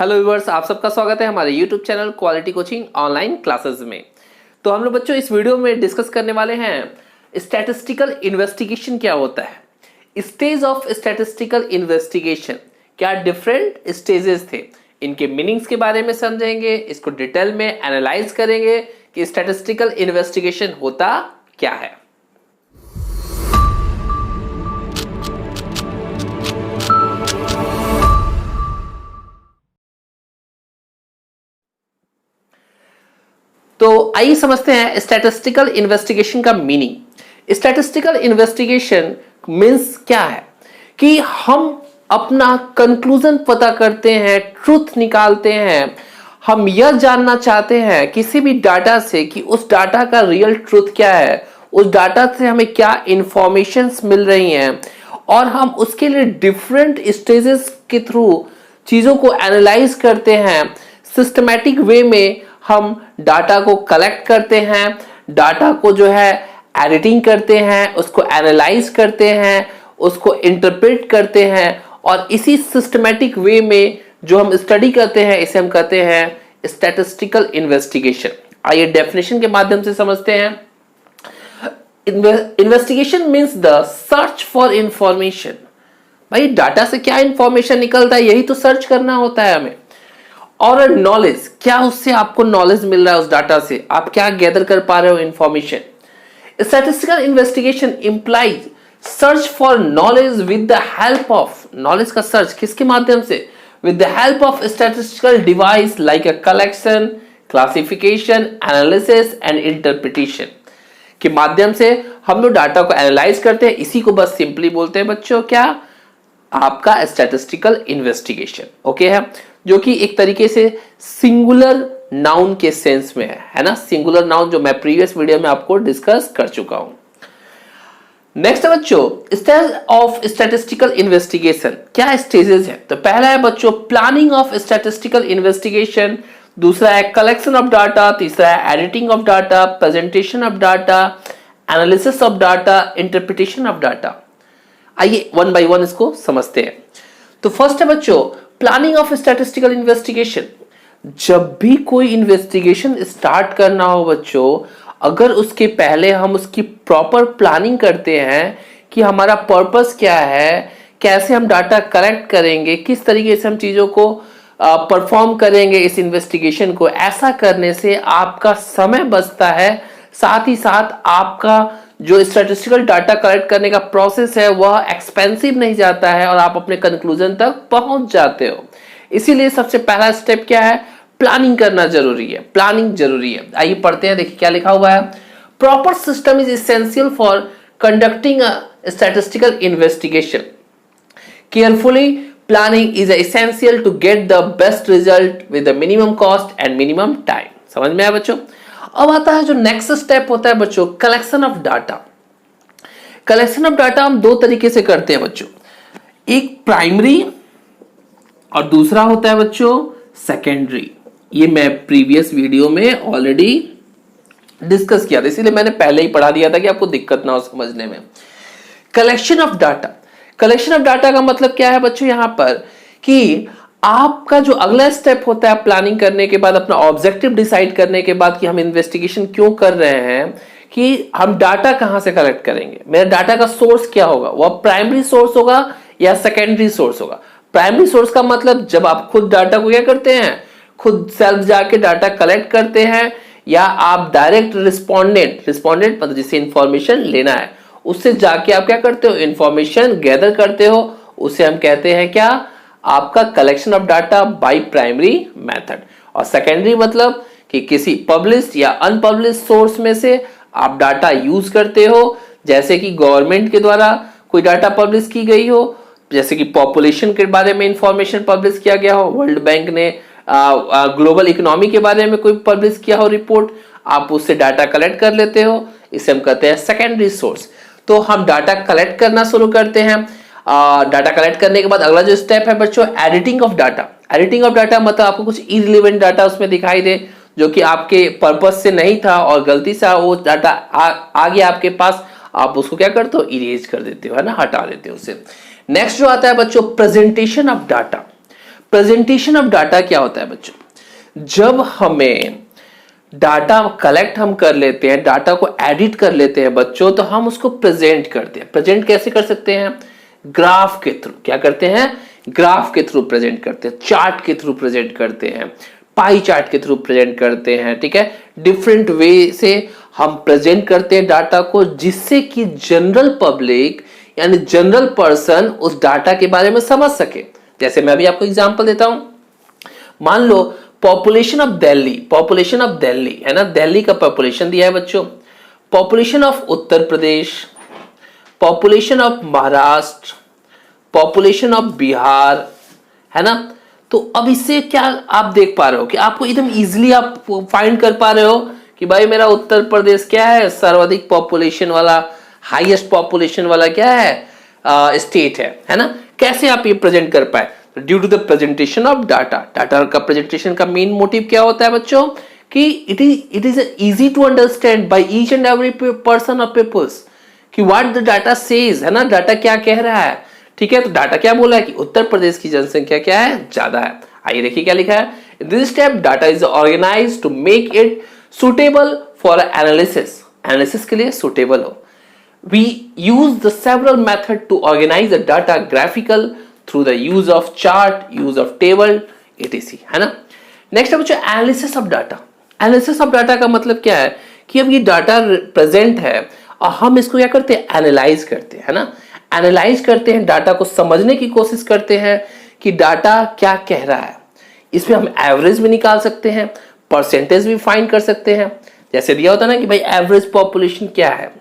Hello viewers, आप सबका स्वागत है हमारे YouTube channel quality coaching online classes में। तो हम लोग बच्चों इस वीडियो में डिस्कस करने वाले हैं स्टैटिस्टिकल इन्वेस्टिगेशन क्या होता है, स्टेज ऑफ स्टैटिस्टिकल इन्वेस्टिगेशन, क्या डिफरेंट स्टेजेस थे, इनके मीनिंग्स के बारे में समझेंगे, इसको डिटेल में एनालाइज करेंगे कि स्टैटिस्टिकल इन्वेस्टिगेशन होता क्या है। तो आइए समझते हैं स्टैटिस्टिकल इन्वेस्टिगेशन का मीनिंग। स्टैटिस्टिकल इन्वेस्टिगेशन मीन्स क्या है कि हम अपना कंक्लूजन पता करते हैं, ट्रुथ निकालते हैं। हम यह जानना चाहते हैं किसी भी डाटा से कि उस डाटा का रियल ट्रुथ क्या है, उस डाटा से हमें क्या इंफॉर्मेशंस मिल रही हैं, और हम उसके लिए डिफरेंट स्टेजेस के थ्रू चीजों को एनालाइज करते हैं। सिस्टमैटिक वे में हम डाटा को कलेक्ट करते हैं, डाटा को जो है एडिटिंग करते हैं, उसको एनालाइज करते हैं, उसको इंटरप्रेट करते हैं, और इसी सिस्टमैटिक वे में जो हम स्टडी करते हैं इसे हम कहते हैं स्टैटिस्टिकल इन्वेस्टिगेशन। आइए डेफिनेशन के माध्यम से समझते हैं। Investigation means the search for information. भाई डाटा से क्या इंफॉर्मेशन निकलता है, यही तो सर्च करना होता है हमें। और नॉलेज, क्या उससे आपको नॉलेज मिल रहा है, उस डाटा से आप क्या गैदर कर पा रहे हो information. Statistical investigation implies search for knowledge with the help of, knowledge का सर्च किसके माध्यम से, with the help of statistical device like a collection, classification, analysis and interpretation के माध्यम से हम लोग डाटा को एनालाइज करते हैं। इसी को बस सिंपली बोलते हैं बच्चों क्या, आपका स्टैटिस्टिकल इन्वेस्टिगेशन। ओके है, जो कि एक तरीके से सिंगुलर नाउन के सेंस में है ना, सिंगुलर नाउन जो मैं प्रीवियस वीडियो में आपको डिस्कस कर चुका हूं। नेक्स्ट है बच्चों स्टेज ऑफ स्टैटिस्टिकल इन्वेस्टिगेशन, क्या स्टेजेस है। तो पहला है बच्चों प्लानिंग ऑफ स्टैटिस्टिकल इन्वेस्टिगेशन, दूसरा है कलेक्शन ऑफ डाटा, तीसरा है editing of data, presentation of data, analysis of data, interpretation of data. आइए वन बाय वन इसको समझते हैं। तो फर्स्ट है बच्चों प्लानिंग ऑफ स्टैटिस्टिकल इन्वेस्टिगेशन। जब भी कोई इन्वेस्टिगेशन स्टार्ट करना हो बच्चों, अगर उसके पहले हम उसकी प्रॉपर प्लानिंग करते हैं कि हमारा पर्पस क्या है, कैसे हम डाटा कलेक्ट करेंगे, किस तरीके से हम चीजों को परफॉर्म करेंगे इस इन्वेस्टिगेशन को, ऐसा करने से आपका समय बचता है, साथ ही साथ आपका जो स्टैटिस्टिकल डाटा कलेक्ट करने का प्रोसेस है वह एक्सपेंसिव नहीं जाता है और आप अपने कंक्लूजन तक पहुंच जाते हो। इसीलिए सबसे पहला स्टेप क्या है, प्लानिंग करना जरूरी है, प्लानिंग जरूरी है। आइए पढ़ते हैं, देखिए क्या लिखा हुआ है। Proper system is essential for conducting a statistical investigation. Carefully planning is essential to get the best result with the minimum cost and minimum time. समझ में आया बच्चों। अब आता है जो नेक्स्ट स्टेप होता है बच्चों collection of data. Collection of data हम दो तरीके से करते हैं बच्चों, एक प्राइमरी और दूसरा होता है बच्चों सेकेंडरी। ये मैं प्रीवियस वीडियो में ऑलरेडी डिस्कस किया था, इसीलिए मैंने पहले ही पढ़ा दिया था कि आपको दिक्कत ना हो समझने में। Collection of data, collection of data का मतलब क्या है बच्चों यहां पर कि आपका जो अगला स्टेप होता है प्लानिंग करने के बाद, अपना ऑब्जेक्टिव डिसाइड करने के बाद कि हम इन्वेस्टिगेशन क्यों कर रहे हैं, कि हम डाटा कहां से कलेक्ट करेंगे, मेरा डाटा का सोर्स क्या होगा, वह प्राइमरी सोर्स होगा या सेकेंडरी सोर्स होगा। प्राइमरी सोर्स का मतलब जब आप खुद डाटा को क्या करते हैं, खुद सेल्फ जाके डाटा कलेक्ट करते हैं, या आप डायरेक्ट रिस्पोंडेंट मतलब जिसे इंफॉर्मेशन लेना है उससे जाके आप क्या करते हो, इंफॉर्मेशन गैदर करते हो, उसे हम कहते हैं क्या, आपका collection of data by primary method. और सेकेंडरी मतलब कि किसी पब्लिश्ड या अनपब्लिश्ड सोर्स में से आप डाटा यूज करते हो, जैसे कि गवर्नमेंट के द्वारा कोई डाटा पब्लिश की गई हो, जैसे कि पॉपुलेशन के बारे में इंफॉर्मेशन पब्लिश किया गया हो, वर्ल्ड बैंक ने ग्लोबल इकोनॉमी के बारे में कोई पब्लिश किया हो रिपोर्ट, आप उससे डाटा कलेक्ट कर लेते हो, इसे हम कहते हैं सेकेंडरी सोर्स। तो हम डाटा कलेक्ट करना शुरू करते हैं। डाटा कलेक्ट करने के बाद अगला जो स्टेप है बच्चों editing of data. Editing of data मतलब आपको कुछ इररिलेवेंट डाटा उसमें दिखाई दे जो कि आपके पर्पस से नहीं था और गलती से वो डाटा आ गया आपके पास, आप उसको क्या करते हो, इरेज कर देते हो, है ना, हटा देते हो उसे। नेक्स्ट जो आता है बच्चों presentation of data. Presentation of data क्या होता है बच्चों? जब हमें डाटा कलेक्ट हम कर लेते हैं, डाटा को एडिट कर लेते हैं बच्चों, तो हम उसको प्रेजेंट करते हैं। प्रेजेंट कैसे कर सकते हैं? ग्राफ के थ्रू। क्या करते हैं? ग्राफ के थ्रू प्रेजेंट करते हैं, चार्ट के थ्रू प्रेजेंट करते हैं, पाई चार्ट के थ्रू प्रेजेंट करते हैं। ठीक है, डिफरेंट वे से हम प्रेजेंट करते हैं डाटा को, जिससे कि जनरल पब्लिक यानी जनरल पर्सन उस डाटा के बारे में समझ सके। जैसे मैं अभी आपको एग्जांपल देता हूं, मान लो पॉपुलेशन ऑफ दिल्ली है ना, दिल्ली का पॉपुलेशन दिया है बच्चों, population of Uttar Pradesh, population of Maharashtra, population of Bihar, है ना। तो अब इससे क्या आप देख पा रहे हो कि आपको एकदम इजीली आप फाइंड कर पा रहे हो कि भाई मेरा उत्तर प्रदेश क्या है, सर्वाधिक पॉपुलेशन वाला, हाईएस्ट पॉपुलेशन वाला क्या है, स्टेट है ना। कैसे आप ये प्रेजेंट कर पाए? Due to the presentation of data. Data का प्रेजेंटेशन का मेन मोटिव क्या होता है बच्चों? कि it is easy to understand by each and every person of peoples कि व्हाट द डाटा सेज, है ना, डाटा क्या कह रहा है। ठीक है, तो डाटा क्या बोला है कि उत्तर प्रदेश की जनसंख्या क्या है, ज्यादा है। आइए देखिए क्या लिखा है। In this step data is organized to make it suitable for analysis के लिए सुटेबल हो। We use the several method to organize the data graphical through the use of chart, use of table, etc. है ना। Next है बच्चों analysis of data. Analysis of data का मतलब क्या है कि अब ये डाटा प्रेजेंट है और हम इसको क्या करते हैं, एनालाइज करते हैं, है ना। एनालाइज करते हैं, डाटा को समझने की कोशिश करते हैं कि डाटा क्या कह रहा है। इसमें हम एवरेज भी निकाल सकते हैं, परसेंटेज भी फाइंड कर सकते हैं। जैसे दिया होता है ना कि भाई एवरेज पॉपुलेशन क्या है।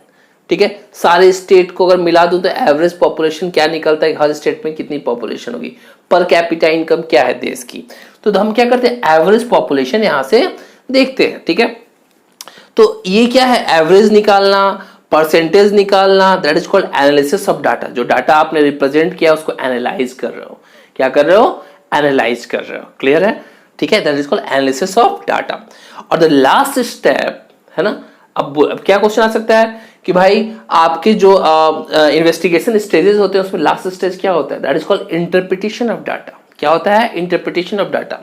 ठीक है, सारे स्टेट को अगर मिला दूं तो एवरेज पॉपुलेशन क्या निकलता है, हर स्टेट में कितनी पॉपुलेशन होगी, पर कैपिटा इनकम क्या है देश की। तो हम क्या करते हैं, एवरेज पॉपुलेशन यहां से देखते हैं। ठीक है, तो ये क्या है, एवरेज निकालना, परसेंटेज निकालना, that is called analysis of data. जो डाटा आपने रिप्रेजेंट किया उसको एनालाइज कर रहे हो। क्या कर रहे हो, एनालाइज कर रहे हो। क्लियर है? ठीक है, that is called analysis of data. और द लास्ट स्टेप है ना, अब क्या क्वेश्चन आ सकता है कि भाई आपके जो इन्वेस्टिगेशन स्टेजेस होते हैं उसमें लास्ट स्टेज क्या होता है, that is called interpretation of data. क्या होता है, interpretation of data.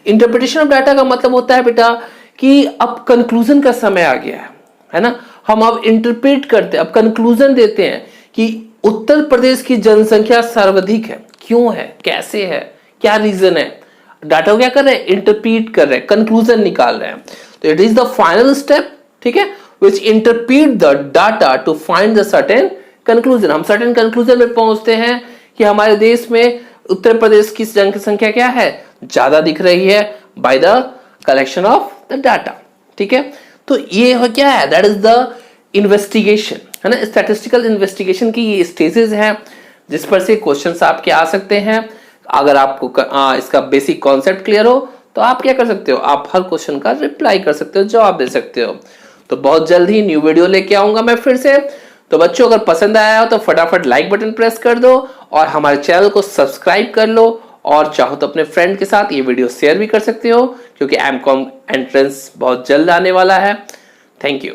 Interpretation of data का मतलब होता है बेटा कि अब कंक्लूजन का समय आ गया है ना। हम अब इंटरप्रेट करते हैं, अब कंक्लूजन देते हैं कि उत्तर प्रदेश की जनसंख्या सर्वाधिक है, क्यों है, कैसे है, क्या रीजन है। डाटा को क्या कर रहे हैं, इंटरप्रीट कर रहे हैं, कंक्लूजन निकाल रहे हैं। तो it is the final step, ठीक है, which interpret the data to find the certain conclusion। हम certain conclusion में पहुंचते हैं कि हमारे देश में उत्तर प्रदेश की जनसंख्या क्या है, ज्यादा दिख रही है by the collection of the data। ठीक है, तो ये हो क्या है, that is the investigation, है ना। statistical investigation की ये stages हैं जिस पर से क्वेश्चंस आपके आ सकते हैं। अगर आपको इसका बेसिक कॉन्सेप्ट क्लियर हो तो आप क्या कर सकते हो, आप हर क्वेश्चन का रिप्लाई कर सकते हो, जवाब दे सकते हो। तो बहुत जल्द ही न्यू वीडियो लेके आऊंगा मैं फिर से। तो बच्चों अगर पसंद आया हो तो फटाफट लाइक बटन प्रेस कर दो और हमारे चैनल को सब्सक्राइब कर लो, और चाहो तो अपने फ्रेंड के साथ ये वीडियो शेयर भी कर सकते हो, क्योंकि एमकॉम एंट्रेंस बहुत जल्द आने वाला है। Thank you.